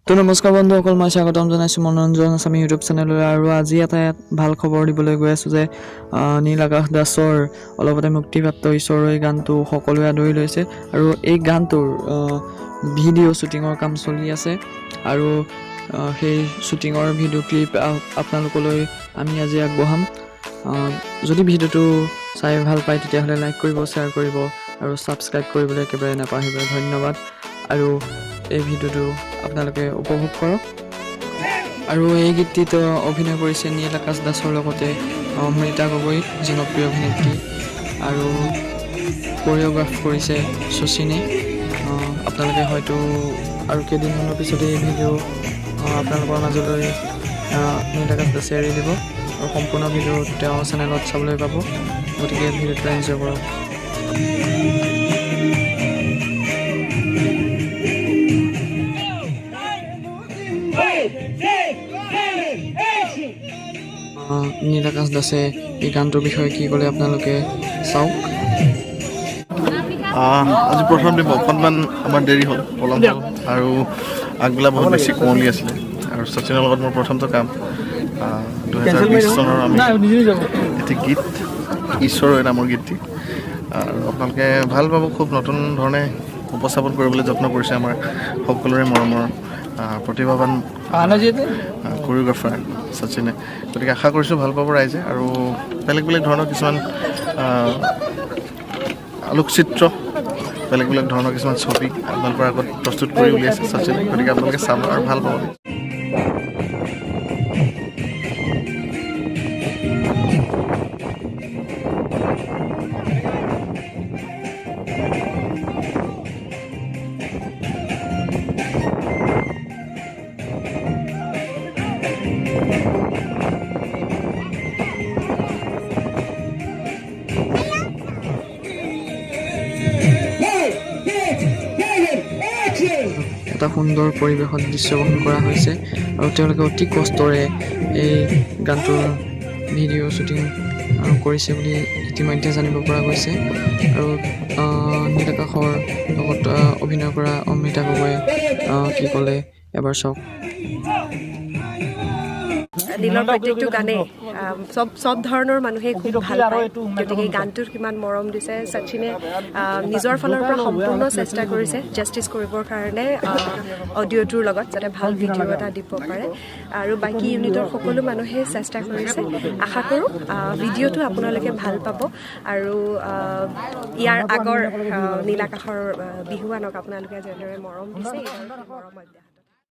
তো নমস্কাৰ বন্ধুসকল, মই স্বাগতম জনাইছোঁ মনোৰঞ্জন আছামী ইউটিউব চেনেললৈ। আৰু আজি এটা ভাল খবৰ দিবলৈ গৈ আছোঁ যে নীল আকাশ দাসৰ অলপতে মুক্তিপ্ৰাপ্ত ঈশ্বৰৰ এই গানটো সকলোৱে আদৰি লৈছে আৰু এই গানটোৰ ভিডিঅ' শ্বুটিঙৰ কাম চলি আছে আৰু সেই শ্বুটিঙৰ ভিডিঅ' ক্লিপ আপোনালোকলৈ আমি আজি আগবঢ়াম। যদি ভিডিঅ'টো চাই ভাল পায় তেতিয়াহ'লে লাইক কৰিব, শ্বেয়াৰ কৰিব আৰু ছাবস্ক্ৰাইব কৰিবলৈ একেবাৰে নাপাহৰিব। ধন্যবাদ। আৰু এই ভিডিঅ'টো আপোনালোকে উপভোগ কৰক। আৰু এই গীতটিত অভিনয় কৰিছে নীল আকাশ দাসৰ লগতে অমৃতা গগৈ, জনপ্ৰিয় অভিনেত্ৰী, আৰু কোৰিঅ'গ্ৰাফ কৰিছে শচীনে। আপোনালোকে হয়তো আৰু কেইদিনমানৰ পিছতে এই ভিডিঅ' আপোনালোকৰ মাজলৈ নীল আকাশ দাসে এৰি দিব আৰু সম্পূৰ্ণ ভিডিঅ' তেওঁৰ চেনেলত চাবলৈ পাব। গতিকে ভিডিঅ'টো এনজয় কৰক। নীল আকাশ দাসে এই গানটোৰ বিষয়ে কি ক'লে আপোনালোকে চাওক। আজি প্ৰথম দিন অকণমান আমাৰ দেৰি হ'ল, পলম হ'ল আৰু আগবেলা বহুত বেছি কুঁৱলী আছিলে। আৰু শচীনৰ লগত মোৰ প্ৰথমটো কাম 2020 চনৰ আমি এটি গীত ঈশ্বৰৰ নামৰ গীতটি, আৰু আপোনালোকে ভাল পাব। খুব নতুন ধৰণে উপস্থাপন কৰিবলৈ যত্ন কৰিছে আমাৰ সকলোৰে মৰমৰ প্ৰতিভাৱান কোৰিঅ'গ্ৰাফাৰ শচীনে। গতিকে আশা কৰিছোঁ ভাল পাব ৰাইজে। আৰু বেলেগ বেলেগ ধৰণৰ কিছুমান আলোকচিত্ৰ, বেলেগ বেলেগ ধৰণৰ কিছুমান ছবি আপোনালোকৰ আগত প্ৰস্তুত কৰি উলিয়াইছে শচীনে। গতিকে আপোনালোকে চাব আৰু ভাল পাব। এটা সুন্দৰ পৰিৱেশত দৃশ্যগ্ৰহণ কৰা হৈছে আৰু তেওঁলোকে অতি কষ্টৰে এই গানটোৰ ভিডিঅ' শ্বুটিং কৰিছে বুলি ইতিমধ্যে জানিব পৰা গৈছে। আৰু নীল আকাশৰ লগত অভিনয় কৰা অমৃতা গগৈয়ে কি ক'লে এবাৰ চাওক। নীলৰ প্ৰত্যেকটো গানেই চব ধৰণৰ মানুহে খুব ভাল পায়। গতিকে গানটোত কিমান মৰম দিছে। শচীনে নিজৰ ফালৰ পৰা সম্পূৰ্ণ চেষ্টা কৰিছে জাষ্টিছ কৰিবৰ কাৰণে অডিঅ'টোৰ লগত, যাতে ভাল ভিডিঅ' এটা দিব পাৰে। আৰু বাকী ইউনিটৰ সকলো মানুহে চেষ্টা কৰিছে। আশা কৰোঁ ভিডিঅ'টো আপোনালোকে ভাল পাব আৰু ইয়াৰ আগৰ নীল আকাশৰ বিহুৱানক আপোনালোকে যেনেদৰে মৰম দিছে, এইদৰে মৰম অব্যাহত